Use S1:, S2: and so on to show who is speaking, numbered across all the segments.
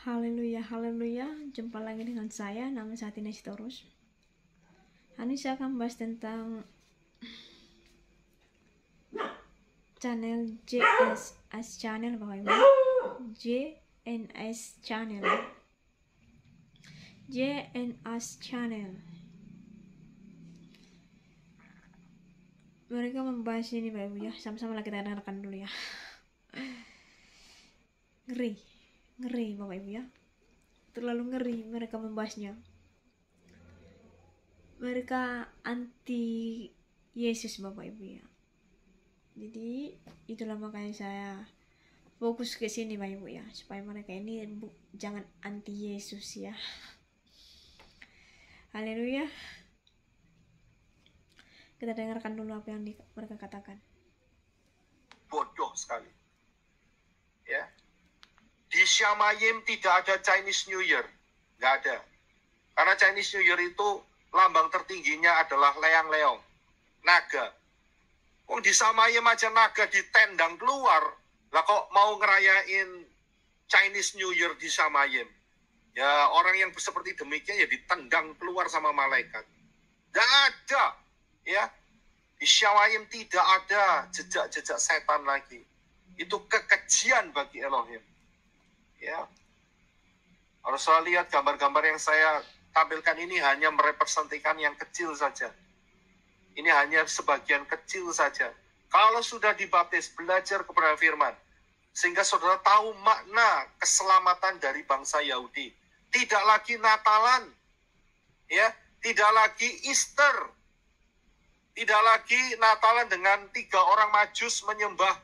S1: Haleluya, haleluya. Jumpa lagi dengan saya, nama saya Tina Sitorus. Hari ini saya akan membahas tentang channel JNS channel, Bapak Ibu. JNS channel. JNS channel. Mereka membahas ini, Bapak Ibu ya. Sama-sama lah kita dengarkan dulu ya. Ngeri Bapak Ibu ya. Terlalu ngeri mereka membahasnya. Mereka anti Yesus Bapak Ibu ya. Jadi itulah makanya saya fokus ke sini Bapak Ibu ya, supaya mereka ini jangan anti Yesus ya. Haleluya. Kita dengarkan dulu apa yang mereka katakan.
S2: Bodoh sekali. Ya. Di Syamayim tidak ada Chinese New Year. Nggak ada. Karena Chinese New Year itu lambang tertingginya adalah leang-leong. Naga. Di Syamayim aja naga ditendang keluar. Lah kok mau ngerayain Chinese New Year di Syamayim? Ya orang yang seperti demikian ya ditendang keluar sama malaikat. Nggak ada. Ya. Di Syamayim tidak ada jejak-jejak setan lagi. Itu kekejian bagi Elohim. Ya, kalau saya lihat gambar-gambar yang saya tampilkan ini hanya merepresentasikan yang kecil saja. Ini hanya sebagian kecil saja. Kalau sudah dibaptis, belajar kepada firman, sehingga saudara tahu makna keselamatan dari bangsa Yahudi. Tidak lagi Natalan, ya, tidak lagi Easter, tidak lagi Natalan dengan 3 orang Majus menyembah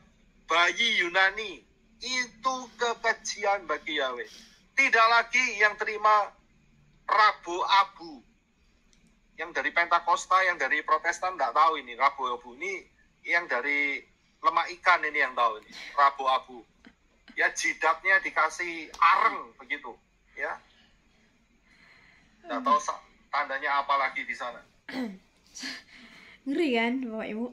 S2: bayi Yunani. Itu kekejian bagi Yahweh. Tidak lagi yang terima Rabu Abu. Yang dari Pentakosta, yang dari Protestan tidak tahu ini. Rabu Abu ini yang dari lemak ikan ini yang tahu ini. Rabu Abu. Ya jidatnya dikasih areng begitu. Ya. Tidak tahu tandanya apa lagi di sana.
S1: Ngeri kan Bapak Ibu?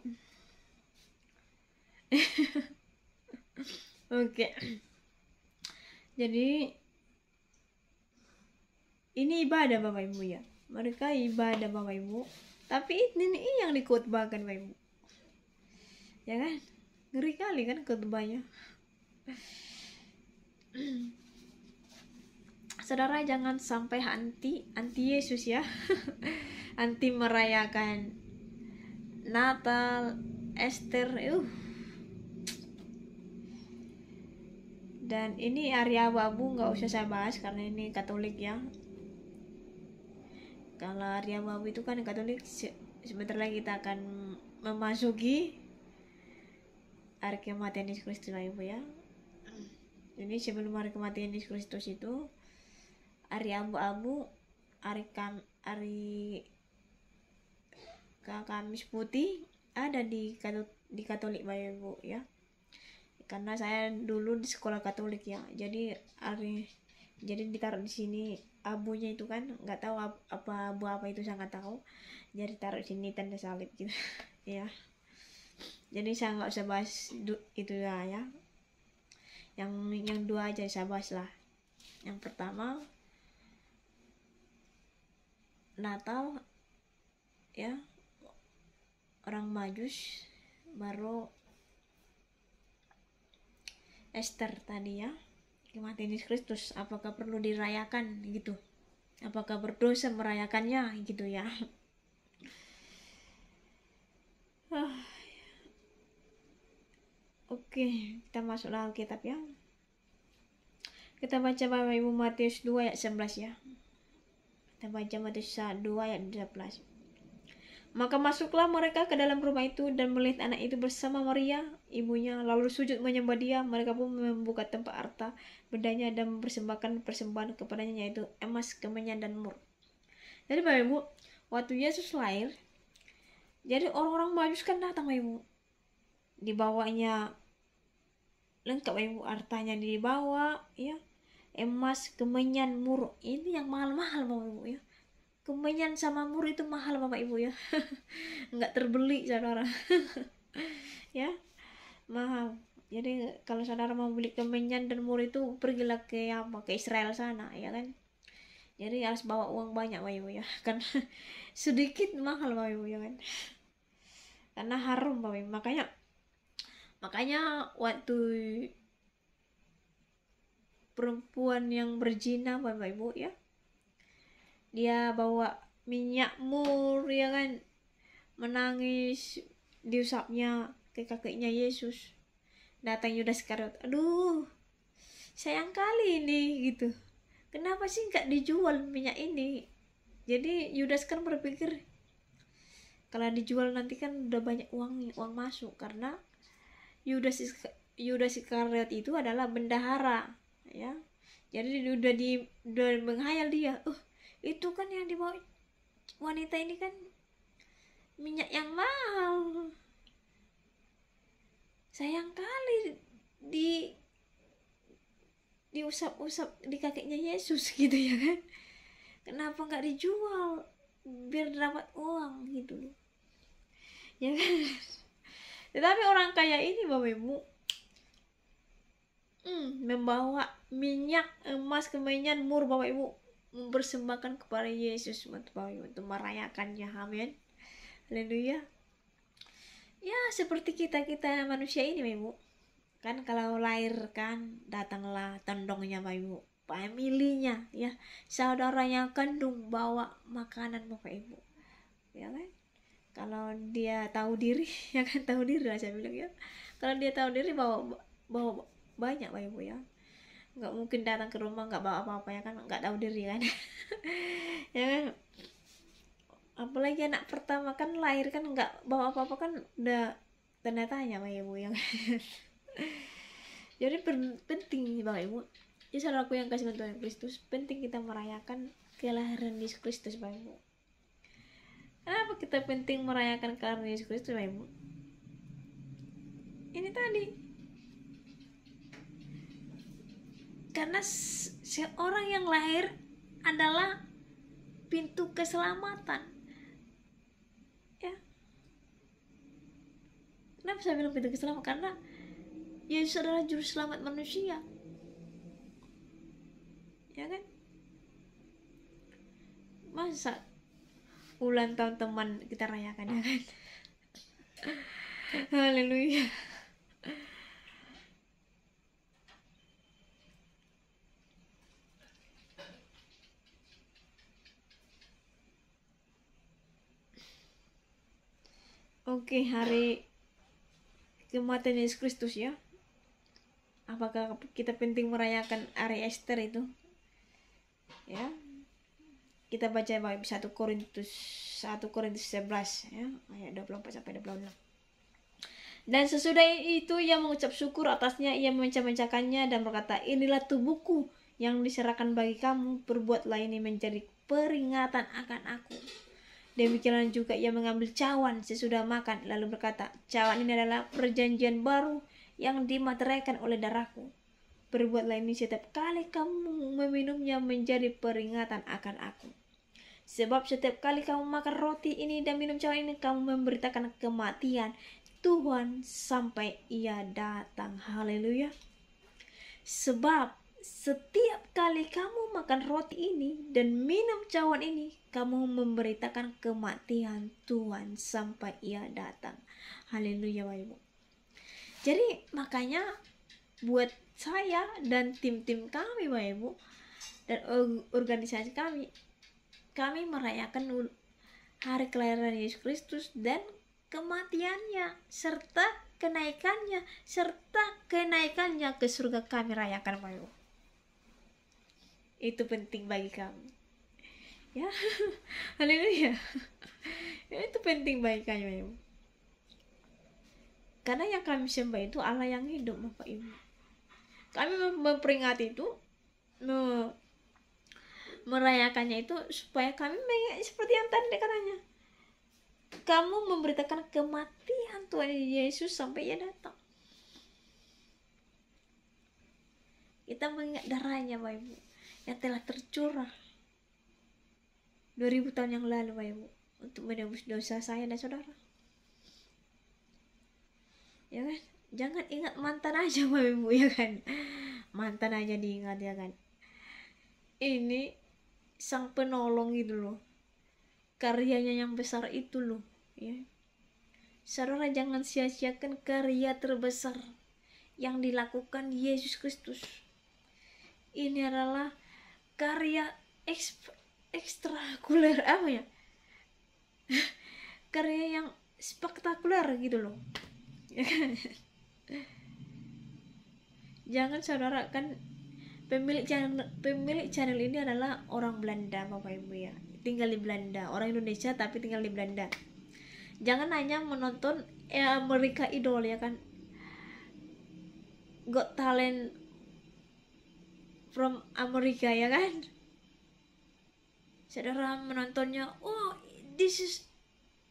S1: Oke. Jadi ini ibadah Bapak Ibu ya. Mereka ibadah Bapak Ibu. Tapi ini yang dikhotbahkan Bapak Ibu. Ya kan? Ngeri kali kan khotbahnya. Saudara jangan sampai anti Yesus ya. Anti merayakan Natal, Easter, Dan ini hari abu-abu nggak usah saya bahas karena ini Katolik ya. Kalau hari abu-abu itu kan Katolik, sebentar lagi kita akan memasuki hari kematian Yesus Kristus Ibu ya. Jadi sebelum hari kematian Yesus Kristus itu hari abu-abu, hari Kamis putih ada di Katolik Bapak Ibu ya. Karena saya dulu di sekolah Katolik ya, jadi ditaruh di sini abunya itu kan nggak tahu apa abu apa itu, saya nggak tahu, jadi taruh di sini tanda salib gitu ya. Jadi saya nggak usah bahas itu ya. Yang 2 aja saya bahas lah. Yang pertama Natal ya, orang Majus, baru Esther tadi ya, kematian Yesus Kristus. Apakah perlu dirayakan gitu? Apakah berdosa merayakannya gitu ya? Oke, kita masuk Alkitab ya. Kita baca Bapak Ibu Matius 2 ayat 11 ya. Kita baca Matius 2 ayat 12. Maka masuklah mereka ke dalam rumah itu dan melihat anak itu bersama Maria, ibunya, lalu sujud menyembah dia. Mereka pun membuka tempat harta bedanya dan mempersembahkan persembahan kepadanya, yaitu emas, kemenyan, dan mur. Jadi Bapak Ibu, waktu Yesus lahir, jadi orang-orang Majus kan datang Bapak Ibu, dibawanya lengkap Bapak Ibu, hartanya dibawa ya, emas, kemenyan, mur, ini yang mahal-mahal Bapak Ibu ya. Kemenyan sama mur itu mahal Bapak Ibu ya. Nggak terbeli saudara. Ya, mahal Jadi kalau saudara mau beli kemenyan dan mur itu pergilah ke Israel sana, ya kan. Jadi harus bawa uang banyak Bapak Ibu ya, kan sedikit mahal Bapak Ibu ya kan, karena harum Bapak Ibu. Makanya waktu perempuan yang berzina Bapak Ibu ya, dia bawa minyak mur ya kan, menangis, diusapnya ke kakinya Yesus. Datang Yudas Iskariot, aduh sayang kali ini gitu, kenapa sih nggak dijual minyak ini. Jadi Yudas kan berpikir kalau dijual nanti kan udah banyak uang masuk, karena Yudas Iskariot itu adalah bendahara ya. Jadi udah menghayal dia, itu kan yang dibawa wanita ini kan minyak yang mahal, sayang kali diusap-usap di kakinya Yesus gitu ya kan, kenapa nggak dijual biar dapat uang gitu loh ya kan. Tetapi orang kaya ini Bapak Ibu membawa minyak, emas, kemenyan, mur Bapak Ibu, mempersembahkan kepada Yesus Bapak Ibu untuk merayakannya. Amin, haleluya. Ya seperti kita manusia ini Bapak Ibu kan, kalau lahir kan datanglah tendongnya Bapak Ibu, familinya ya, saudaranya kandung bawa makanan Bapak Ibu ya kan. Kalau dia tahu diri ya kan, tahu diri lah saya bilang ya, kalau dia tahu diri bawa banyak Bapak Ibu ya, nggak mungkin datang ke rumah nggak bawa apa-apa ya kan, nggak tahu diri kan ya kan. Apalagi anak pertama kan lahir kan nggak bawa apa-apa kan, udah tanda tanya Bapak Ibu ya kan. Jadi penting Bapak Ibu ya, saudaraku yang kasih Tuhan Kristus, penting kita merayakan kelahiran Yesus Kristus Bapak Ibu. Kenapa kita penting merayakan kelahiran Yesus Kristus Bapak Ibu? Ini tadi, karena seorang yang lahir adalah pintu keselamatan ya. Kenapa saya bilang pintu keselamatan? Karena Yesus adalah juru selamat manusia ya kan. Masa ulang tahun teman kita rayakan ya kan. Haleluya. Oke, hari kematian Yesus Kristus ya. Apakah kita penting merayakan hari Ester itu? Ya. Kita baca 1 Korintus 11 ya, ayat 24 sampai 26. Dan sesudah itu ia mengucap syukur atasnya, ia memecah-mecahkannya dan berkata, inilah tubuhku yang diserahkan bagi kamu, perbuatlah ini menjadi peringatan akan aku. Demikianlah juga ia mengambil cawan sesudah makan, lalu berkata, cawan ini adalah perjanjian baru yang dimateraikan oleh darahku. Perbuatlah ini setiap kali kamu meminumnya menjadi peringatan akan aku. Sebab setiap kali kamu makan roti ini dan minum cawan ini, kamu memberitakan kematian Tuhan sampai ia datang. Haleluya. Sebab setiap kali kamu makan roti ini dan minum cawan ini, kamu memberitakan kematian Tuhan sampai ia datang. Haleluya Bapak Ibu. Jadi makanya buat saya dan tim-tim kami Bapak Ibu dan organisasi kami merayakan hari kelahiran Yesus Kristus dan kematiannya serta kenaikannya ke surga kami rayakan Bapak Ibu. Itu penting bagi kami ya. Haleluya. Itu penting bagi kami Bapak Ibu, karena yang kami sembah itu Allah yang hidup Bapak Ibu. Kami memperingati itu, merayakannya itu supaya kami seperti yang tadi katanya, kamu memberitakan kematian Tuhan Yesus sampai ia datang. Kita mengingat darahnya Bapak Ibu yang telah tercurah 2000 tahun yang lalu Bapak Ibu, untuk menebus dosa saya dan saudara ya kan. Jangan ingat mantan aja Bapak Ibu ya kan. Mantan aja diingat ya kan. Ini sang penolong gitu loh. Karyanya yang besar itu loh ya. Saudara jangan sia-siakan karya terbesar yang dilakukan Yesus Kristus. Ini adalah karya ekstrakuler apa ya? Karya yang spektakuler gitu loh. Jangan saudara kan pemilik channel ini adalah orang Belanda Bapak Ibu ya. Tinggal di Belanda, orang Indonesia tapi tinggal di Belanda. Jangan hanya menonton Amerika Idol ya kan. Got Talent from Amerika ya kan. Saudara menontonnya, oh this is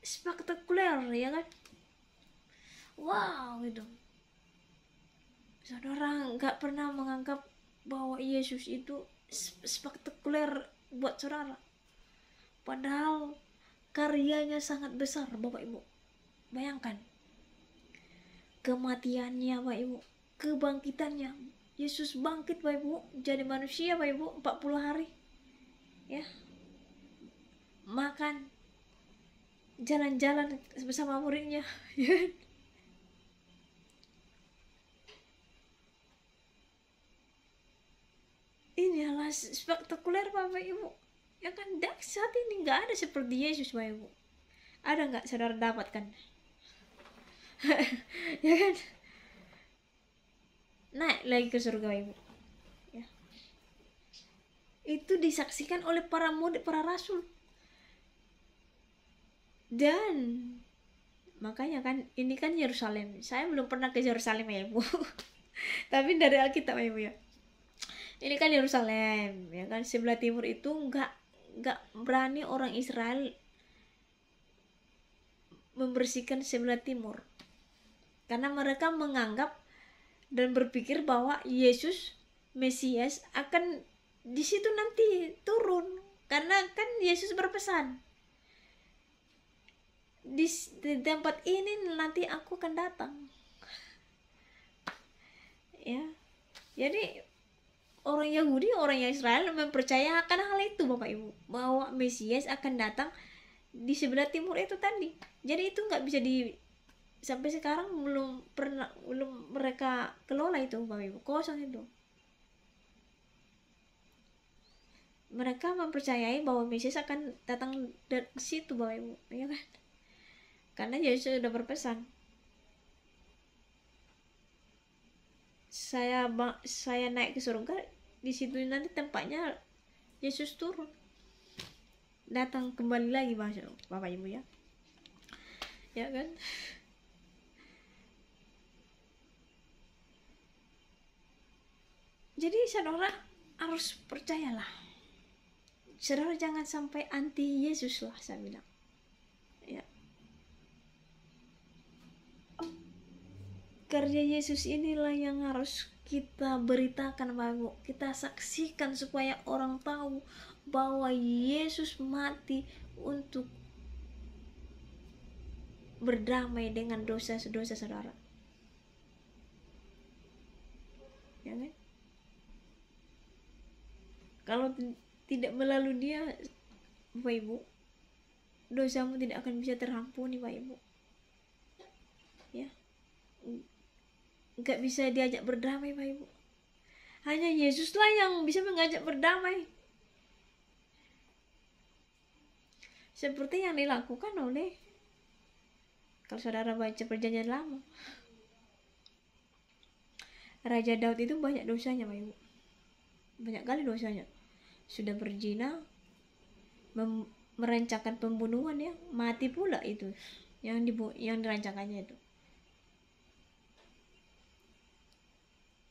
S1: spektakuler ya kan. Wow gitu. Saudara nggak pernah menganggap bahwa Yesus itu spektakuler buat saudara. Padahal karyanya sangat besar Bapak Ibu. Bayangkan kematiannya Bapak Ibu, kebangkitannya. Yesus bangkit Bapak Ibu, jadi manusia Bapak Ibu 40 hari. Ya. Makan, jalan-jalan bersama muridnya. Ini adalah spektakuler Bapak Ibu. Ya kan, saat ini nggak ada seperti Yesus Bapak Ibu. Ada nggak saudara dapatkan? Ya kan? Naik lagi ke surga Bapak Ibu. Ya. Itu disaksikan oleh para murid, para rasul. Dan makanya kan ini kan Yerusalem. Saya belum pernah ke Yerusalem ya Ibu. Tapi dari Alkitab ya Ibu ya. Ini kan Yerusalem ya kan, sebelah timur itu nggak berani orang Israel membersihkan sebelah timur karena mereka menganggap dan berpikir bahwa Yesus Mesias akan di situ nanti turun, karena kan Yesus berpesan di tempat ini nanti aku akan datang ya. Jadi orang Yahudi, orang Israel mempercayakan hal itu Bapak Ibu, bahwa Mesias akan datang di sebelah timur itu tadi. Jadi itu nggak bisa sampai sekarang belum mereka kelola itu Bapak Ibu, kosong itu. Mereka mempercayai bahwa Mesias akan datang dari situ Bapak Ibu, ya kan? Karena Yesus sudah berpesan. Saya naik ke surga, di situ nanti tempatnya Yesus turun, datang kembali lagi Bapak Ibu ya. Ya kan? Jadi saudara harus percayalah. Saudara jangan sampai anti Yesus lah saya bilang. Ya. Karya Yesus inilah yang harus kita beritakan Bapak Ibu. Kita saksikan supaya orang tahu bahwa Yesus mati untuk berdamai dengan dosa-dosa saudara. Ya kan? Kalau tidak melalui dia Bapak Ibu, dosamu tidak akan bisa terampuni Bapak Ibu. Ya. Nggak bisa diajak berdamai Bapak Ibu. Hanya Yesuslah yang bisa mengajak berdamai. Seperti yang dilakukan oleh, kalau saudara baca Perjanjian Lama, Raja Daud itu banyak dosanya Bapak Ibu. Banyak kali dosanya. Sudah berzina, merencanakan pembunuhan ya, mati pula itu yang dirancangkannya itu.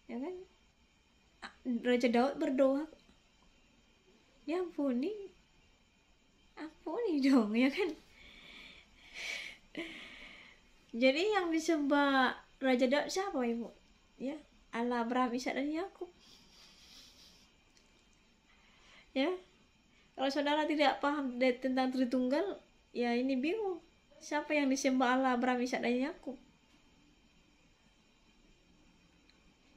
S1: Ya kan? Raja Daud berdoa, ya ampuni dong ya kan. Jadi yang disembah Raja Daud siapa Ibu? Ya, Allah, Abraham, Ishak dan Yakub. Ya, kalau saudara tidak paham tentang Tritunggal, ya ini bingung. Siapa yang disembah Allah, Abraham, Ishak dan Yakub?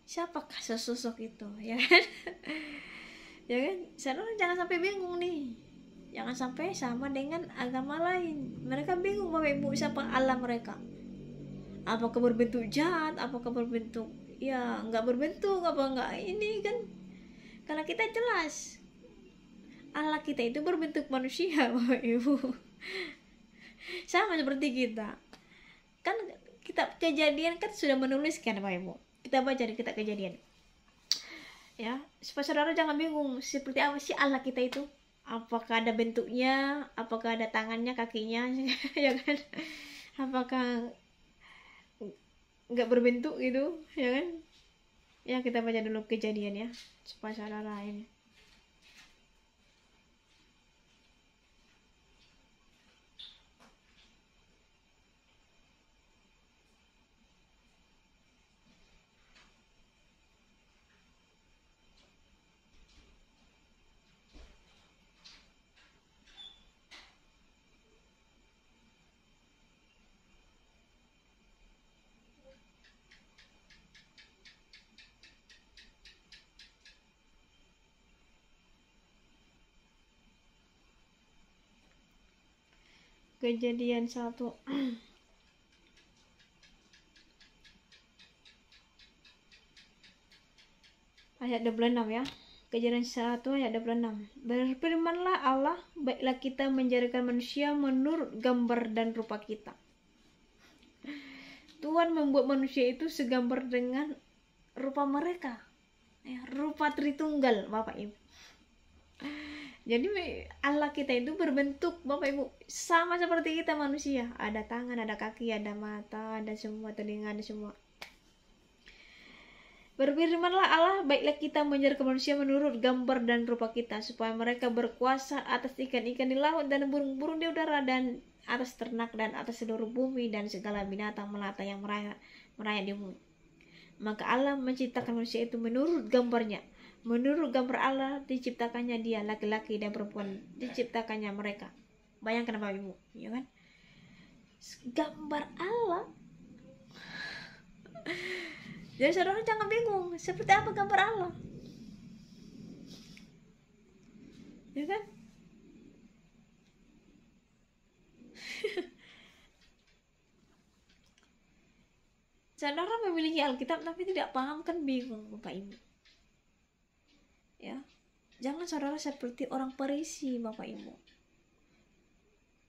S1: siapakah sosok itu, ya kan? Ya kan, saudara jangan sampai bingung nih, jangan sampai sama dengan agama lain. Mereka bingung Bapak Ibu siapa Allah mereka, apakah berbentuk jahat, apakah berbentuk ya nggak berbentuk, apa nggak ini kan. Karena kita jelas Allah kita itu berbentuk manusia Bapak Ibu. Sama seperti kita kan, kitab Kejadian kan sudah menuliskan Bapak Ibu, kita baca di kitab Kejadian ya, supaya saudara jangan bingung seperti apa sih Allah kita itu, apakah ada bentuknya, apakah ada tangannya, kakinya ya kan, apakah nggak berbentuk gitu ya kan. Ya kita baca dulu Kejadian ya, supaya saudara ini. Kejadian 1 ayat 26 ya. Kejadian 1 ayat 26. Berfirmanlah Allah, baiklah kita menjadikan manusia menurut gambar dan rupa kita. Tuhan membuat manusia itu segambar dengan rupa mereka ya, rupa Tritunggal Bapak Ibu. Jadi Allah kita itu berbentuk Bapak Ibu sama seperti kita manusia, ada tangan, ada kaki, ada mata, ada semua, telinga, ada semua. Berfirmanlah Allah, baiklah kita menjadikan manusia menurut gambar dan rupa kita, supaya mereka berkuasa atas ikan-ikan di laut dan burung-burung di udara dan atas ternak dan atas seluruh bumi dan segala binatang melata yang merayap di bumi. Maka Allah menciptakan manusia itu menurut gambarnya. Menurut gambar Allah diciptakannya dia, laki-laki dan perempuan diciptakannya mereka. Bayangkan Bapak Ibu, ya kan? Gambar Allah. Jadi saudara jangan bingung, seperti apa gambar Allah, ya kan? Saudara memiliki Alkitab tapi tidak paham kan, bingung Bapak Ibu. Ya, jangan saudara seperti orang Farisi Bapak Ibu.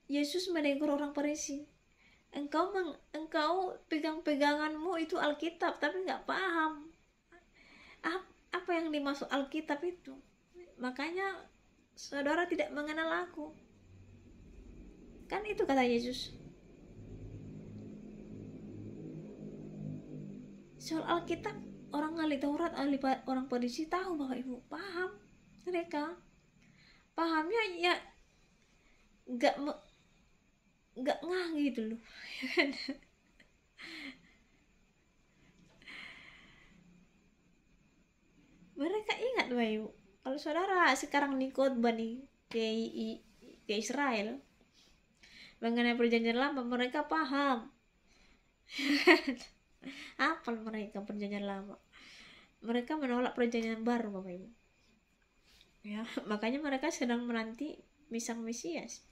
S1: Yesus menegur orang Farisi. Engkau pegang-peganganmu itu Alkitab tapi nggak paham apa yang dimaksud Alkitab itu. Makanya saudara tidak mengenal aku. Kan itu kata Yesus. Soal Alkitab, orang ahli Taurat, orang Farisi tahu Bapak Ibu, paham. Mereka pahamnya ya nggak ngah gitu loh. Mereka ingat Bapak Ibu, kalau saudara sekarang nih khotbah nih ke Israel mengenai perjanjian lama, mereka paham. Apa mereka perjanjian lama? Mereka menolak perjanjian baru Bapak Ibu. Ya, makanya mereka sedang menanti Sang Mesias.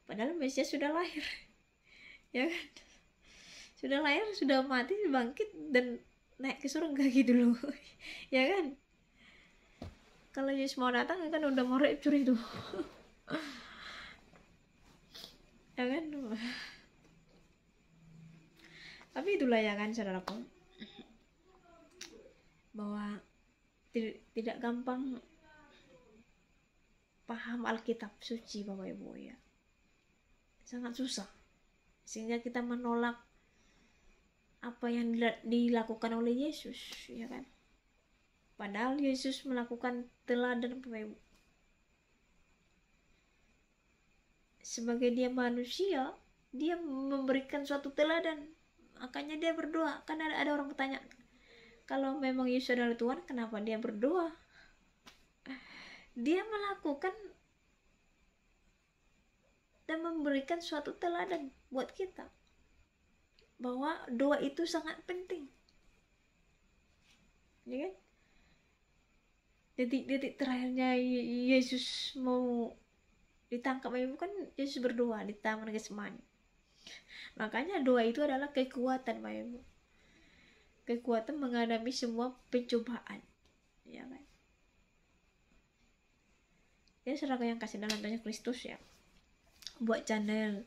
S1: Padahal Mesias sudah lahir. Ya kan? Sudah lahir, sudah mati, bangkit dan naik ke surga gitu loh. Ya kan? Kalau Yesus mau datang kan udah mau rapture itu. Ya kan? Tapi itulah ya kan saudaraku, bahwa tidak gampang paham Alkitab suci Bapak Ibu ya. Sangat susah. Sehingga kita menolak apa yang dilakukan oleh Yesus, ya kan? Padahal Yesus melakukan teladan Bapak Ibu. Sebagai dia manusia, dia memberikan suatu teladan. Makanya dia berdoa. Kan ada orang bertanya, kalau memang Yesus adalah Tuhan, kenapa dia berdoa? Dia melakukan dan memberikan suatu teladan buat kita, bahwa doa itu sangat penting. ya kan? Detik-detik terakhirnya Yesus mau ditangkap Bapak Ibu, kan Yesus berdoa di Taman Getsemani. Makanya doa itu adalah kekuatan Bapak Ibu, kekuatan menghadapi semua pencobaan, ya kan? Ya saudara yang kasih dalam Tuhan Kristus ya, buat channel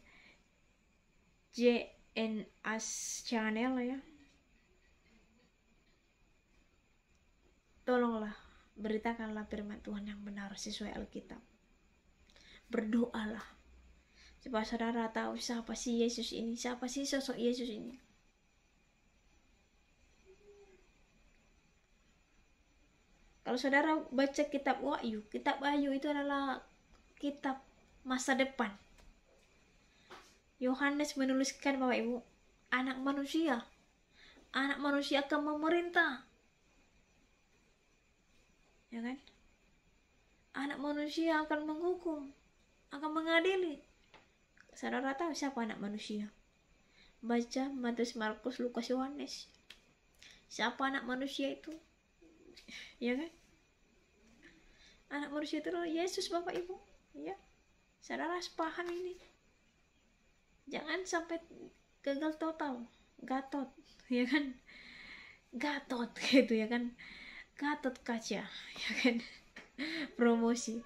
S1: JNS channel ya, tolonglah beritakanlah firman Tuhan yang benar sesuai Alkitab. Berdoalah supaya saudara tahu siapa sih Yesus ini, siapa sih sosok Yesus ini. Kalau saudara baca kitab Wahyu itu adalah kitab masa depan. Yohanes menuliskan Bapak Ibu, anak manusia akan memerintah, ya kan? Anak manusia akan menghukum, akan mengadili. Saudara tahu siapa anak manusia? Baca Matius, Markus, Lukas, Yohanes. Siapa anak manusia itu? Ya kan? Anak manusia itu adalah Yesus Bapak Ibu, ya. Saudara harus paham ini. Jangan sampai gagal total, Gatot, ya kan? Gatot gitu ya kan? Gatot kaca, ya kan? Promosi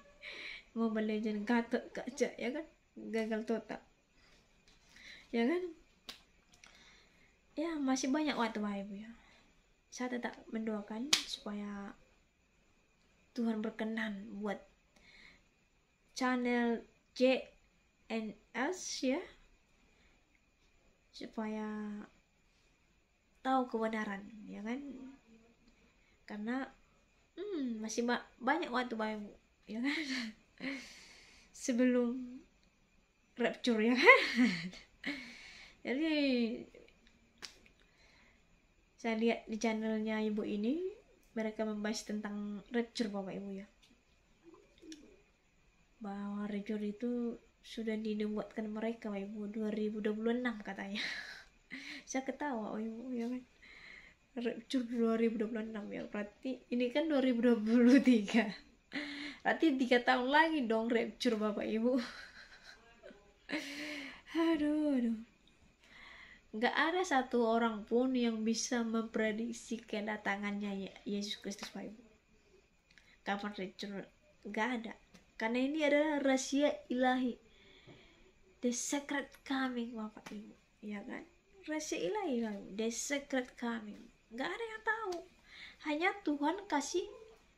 S1: Mobile Legends Gatot kaca, ya kan? Gagal total, ya kan? Ya masih banyak waktu Bapak Ibu ya. Saya tetap mendoakan supaya Tuhan berkenan buat channel JNS ya, supaya tahu kebenaran, ya kan? Karena masih banyak waktu Bapak Ibu, ya kan? Sebelum rapture, ya kan? Jadi saya lihat di channelnya Ibu ini, mereka membahas tentang rapture Bapak Ibu ya, bahwa rapture itu sudah dibuatkan mereka Bapak Ibu 2026 katanya. Saya ketawa Ibu, ya kan? Rapture 2026 ya, berarti ini kan 2023, berarti 3 tahun lagi dong rapture Bapak Ibu. aduh nggak ada satu orang pun yang bisa memprediksi kedatangannya Yesus Kristus Bapak Ibu. Kapan rapture? Nggak ada, karena ini adalah rahasia ilahi, the secret coming Bapak Ibu, ya kan? Rahasia ilahi, the secret coming. Nggak ada yang tahu, hanya Tuhan kasih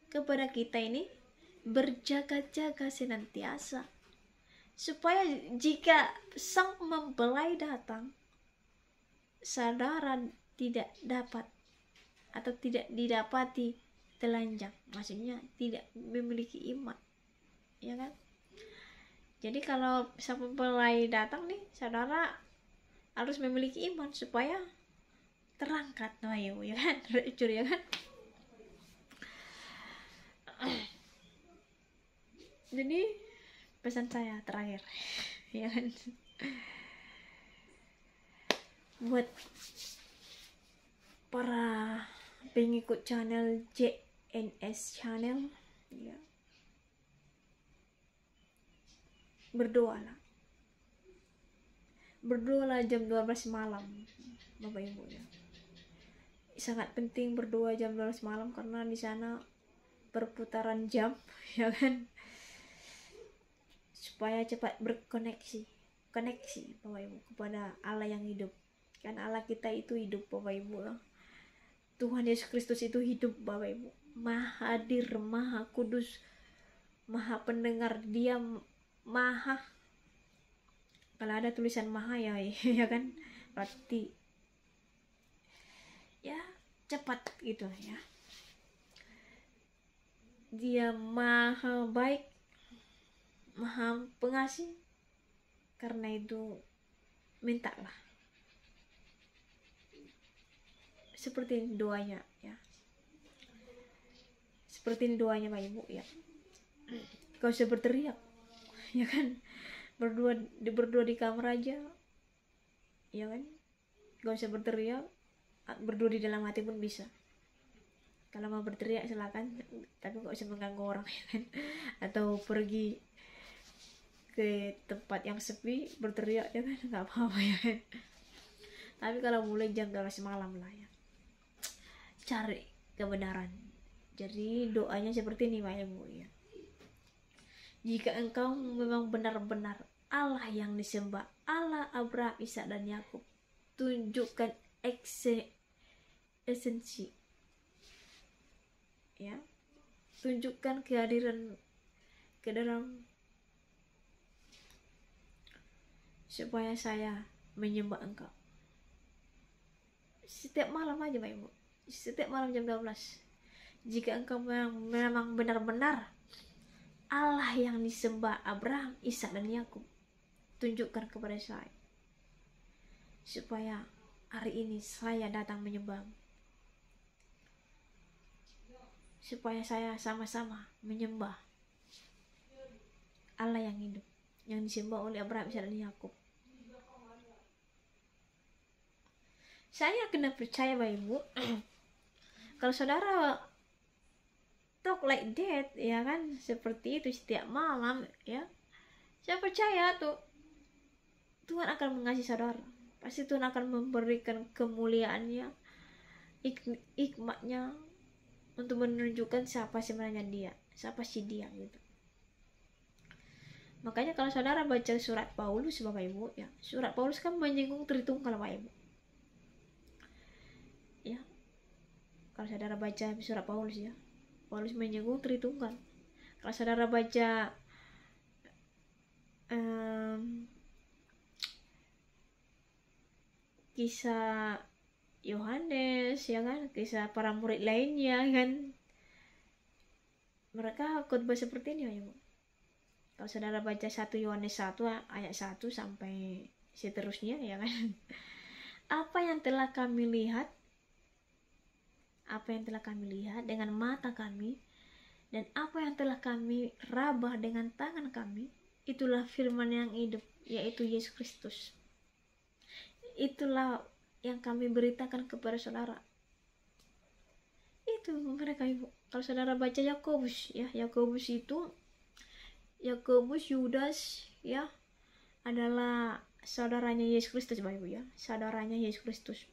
S1: kepada kita ini berjaga-jaga senantiasa, supaya jika sang mempelai datang, saudara tidak dapat atau tidak didapati telanjang, maksudnya tidak memiliki iman, ya kan? Jadi kalau sang mempelai datang nih, saudara harus memiliki iman supaya terangkat, ayo, ya kan? Rapture, ya kan? Jadi pesan saya terakhir, ya kan, buat para pengikut channel JNS channel ya, berdoalah jam 12 malam Bapak Ibu ya. Sangat penting berdoa jam 12 malam, karena di sana perputaran jam, ya kan, supaya cepat koneksi Bapak Ibu kepada Allah yang hidup. Kan Allah kita itu hidup Bapak Ibu ya. Tuhan Yesus Kristus itu hidup Bapak Ibu, maha hadir, maha kudus, maha pendengar. Dia maha, kalau ada tulisan maha ya ya kan, berarti ya cepat gitu ya. Dia maha baik, maha pengasih. Karena itu mintalah seperti ini doanya ya, seperti ini doanya Pak Ibu ya. Gak usah berteriak, ya kan? Berdoa di kamar aja, ya kan? Gak usah berteriak, berdoa di dalam hati pun bisa, Kalau mau berteriak silakan, tapi kok usah mengganggu orang ya kan. Atau pergi ke tempat yang sepi berteriak ya kan, nggak apa-apa ya kan. Tapi kalau mulai jam 12 malam lah ya, cari kebenaran. Jadi doanya seperti ini Pak Ibu ya. Jika engkau memang benar-benar Allah yang disembah, Allah Abraham, Ishak dan Yakub, tunjukkan esensi ya, tunjukkan kehadiran ke dalam, supaya saya menyembah engkau. Setiap malam aja Pak Ibu, setiap malam jam 12. Jika engkau memang benar-benar Allah yang disembah Abraham, Ishak dan Yakub, tunjukkan kepada saya, supaya hari ini saya datang menyembah, supaya saya sama-sama menyembah Allah yang hidup, yang disembah oleh Abraham, Ishak dan Yakub. Saya kena percaya Bapak Ibu, kalau saudara talk like that ya kan, seperti itu setiap malam ya, saya percaya tuh Tuhan akan mengasihi saudara. Pasti Tuhan akan memberikan kemuliaannya, hikmatnya, untuk menunjukkan siapa sebenarnya dia, siapa sih dia gitu. Makanya kalau saudara baca surat Paulus Bapak Ibu ya, surat Paulus kan menyinggung Tritunggal Bapak Ibu ya. Kalau saudara baca surat Paulus ya, Paulus menyinggung Tritunggal. Kalau saudara baca kisah Yohanes ya kan, kisah para murid lainnya kan, mereka khotbah seperti ini ya Bu. Kalau saudara baca 1 Yohanes 1 ayat 1 sampai seterusnya ya kan, apa yang telah kami lihat dengan mata kami, dan apa yang telah kami rabah dengan tangan kami, itulah firman yang hidup, yaitu Yesus Kristus. Itulah yang kami beritakan kepada saudara. Itu mereka Ibu. Kalau saudara baca Yakobus ya, Yakobus Yudas ya, adalah saudaranya Yesus Kristus Bapak Ibu ya, saudaranya Yesus Kristus.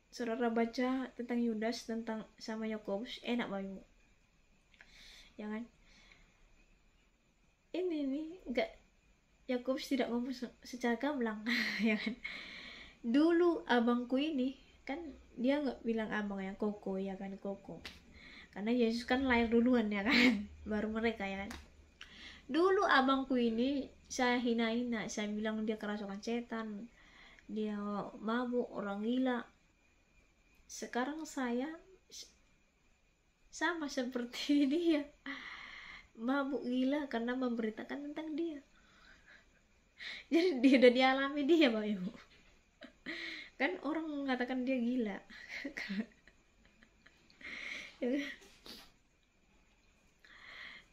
S1: Saudara baca tentang Yudas, tentang sama Yakobus, enak Bapak Ibu ya kan. Ini nih enggak, Yakobus tidak ngomong secara gamblang ya kan. Dulu abangku ini kan, dia nggak bilang abang ya, koko ya kan, koko, karena Yesus kan lahir duluan ya kan, baru mereka ya kan. Dulu abangku ini saya hina-hina, saya bilang dia kerasukan setan, dia mabuk, orang gila. Sekarang saya sama seperti dia, mabuk gila karena memberitakan tentang dia. Jadi dia udah dialami dia Bapak Ibu. Kan orang mengatakan dia gila.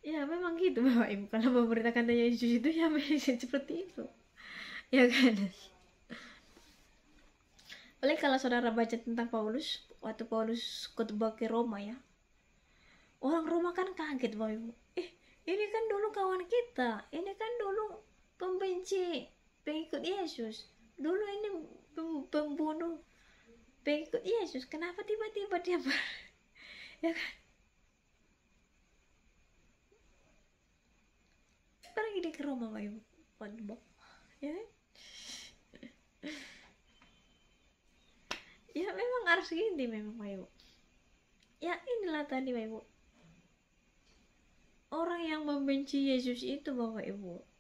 S1: Ya memang gitu Bapak Ibu, kalau memberitakan tentang Yesus itu ya seperti itu ya kan. Oleh kalau saudara baca tentang Paulus, waktu Paulus khotbah ke Roma ya, orang Roma kan kaget Bapak Ibu. Ini kan dulu kawan kita, ini kan dulu pembenci pengikut Yesus, dulu ini pembunuh pengikut Yesus, kenapa tiba-tiba dia ya kan, pergi dia ke Roma Bapak Ibu, khotbah ya kan? Ya memang harus gini memang Bapak Ibu. Ya inilah tadi Bapak Ibu, orang yang membenci Yesus itu Bapak Ibu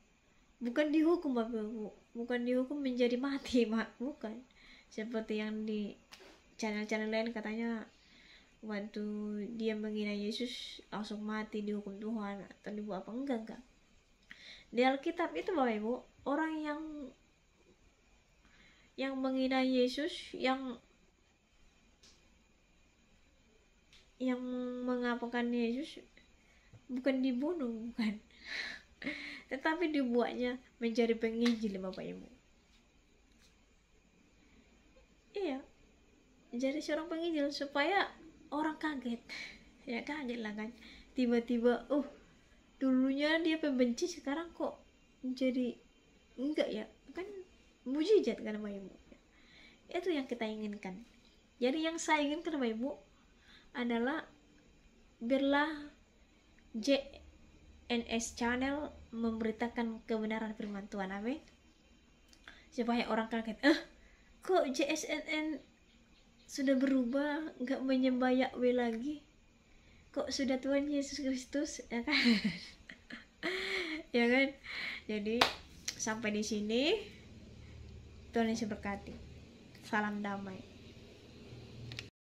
S1: bukan dihukum Bapak Ibu, bukan dihukum menjadi mati bukan seperti yang di channel-channel lain katanya waktu dia menghina Yesus langsung mati, dihukum Tuhan atau dibuat apa, enggak. Di Alkitab itu Bapak Ibu, orang yang menghina Yesus, yang mengapakan Yesus, bukan dibunuh, bukan, tetapi dibuatnya menjadi penginjil Bapak Ibu. Iya, jadi seorang penginjil supaya orang kaget. Ya kaget lah kan, tiba-tiba dulunya dia pembenci, sekarang kok jadi enggak ya kan, mujizat kan Bapak Ibu. Itu yang kita inginkan. Jadi yang saya inginkan Bapak Ibu adalah biarlah JNS Channel memberitakan kebenaran firman Tuhan, amin, supaya orang kaget, kok JSNN sudah berubah, nggak menyembah Yahweh lagi, kok sudah Tuhan Yesus Kristus, ya kan? Ya kan? Jadi sampai di sini, Tuhan Yesus berkati. Salam damai.